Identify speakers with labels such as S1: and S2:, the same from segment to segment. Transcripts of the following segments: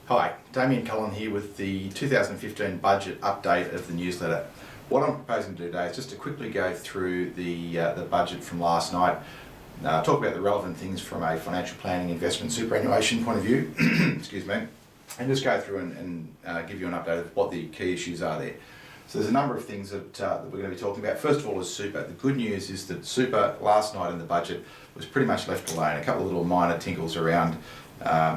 S1: Hi, Damien Cullen here with the 2015 budget update of the newsletter. What I'm proposing to do today is just to quickly go through the budget from last night, talk about the relevant things from a financial planning, investment, superannuation point of view, excuse me, and just go through and give you an update of what the key issues are there. So there's a number of things that we're going to be talking about. First of all is super. The good news is that super last night in the budget was pretty much left alone. A couple of little minor tinkles around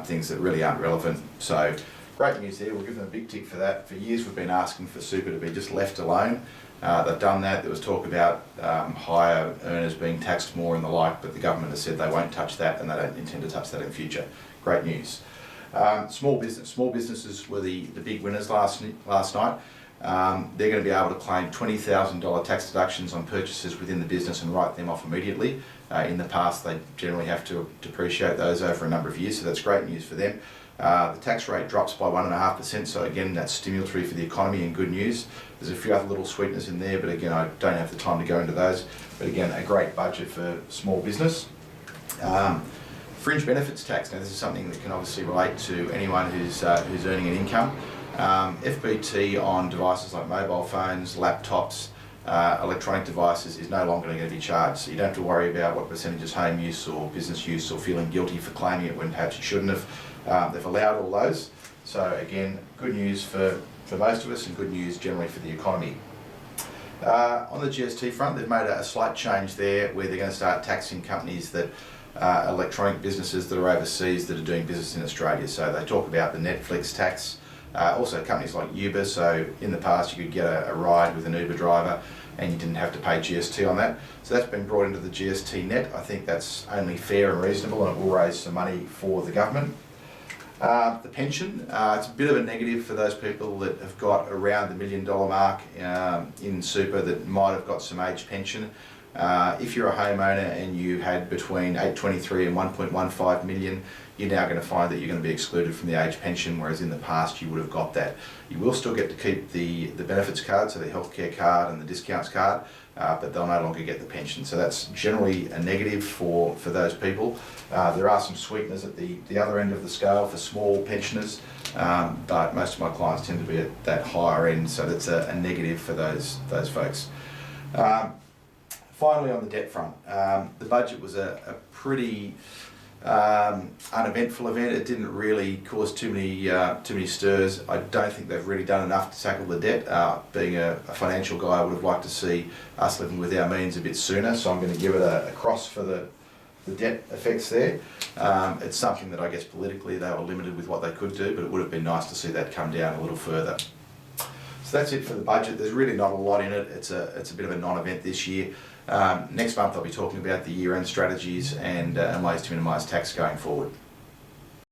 S1: things that really aren't relevant. So great news there. We'll give them a big tick for that. For years we've been asking for super to be just left alone. They've done that. There was talk about higher earners being taxed more and the like, but the government has said they won't touch that and they don't intend to touch that in future. Great news. Small businesses were the big winners last night. They're going to be able to claim $20,000 tax deductions on purchases within the business and write them off immediately. In the past they generally have to depreciate those over a number of years, so that's great news for them. The tax rate drops by 1.5%, so again that's stimulatory for the economy and good news. There's a few other little sweeteners in there, but again I don't have the time to go into those. But again, a great budget for small business. Fringe benefits tax. Now this is something that can obviously relate to anyone who's earning an income. FBT on devices like mobile phones, laptops, electronic devices is no longer going to be charged, so you don't have to worry about what percentage is home use or business use or feeling guilty for claiming it when perhaps you shouldn't have. They've allowed all those, so again good news for most of us and good news generally for the economy. On the GST front, they've made a slight change there where they're going to start taxing companies that electronic businesses that are overseas that are doing business in Australia. So they talk about the Netflix tax. Also companies like Uber, so in the past you could get a ride with an Uber driver and you didn't have to pay GST on that. So that's been brought into the GST net. I think that's only fair and reasonable and it will raise some money for the government. The pension, it's a bit of a negative for those people that have got around the $1 million mark in super that might have got some age pension. If you're a homeowner and you had between 823 and 1.15 million, you're now going to find that you're going to be excluded from the age pension, whereas in the past you would have got that. You will still get to keep the benefits card, so the healthcare card and the discounts card, but they'll no longer get the pension. So that's generally a negative for those people. There are some sweeteners at the other end of the scale for small pensioners, but most of my clients tend to be at that higher end, so that's a negative for those folks. Finally, on the debt front, the budget was a pretty uneventful event. It didn't really cause too many stirs. I don't think they've really done enough to tackle the debt. Being a financial guy, I would have liked to see us living with our means a bit sooner, so I'm going to give it a cross for the debt effects there. It's something that I guess politically they were limited with what they could do, but it would have been nice to see that come down a little further. So that's it for the budget. There's really not a lot in it. It's a bit of a non-event this year. Next month I'll be talking about the year-end strategies and ways to minimise tax going forward.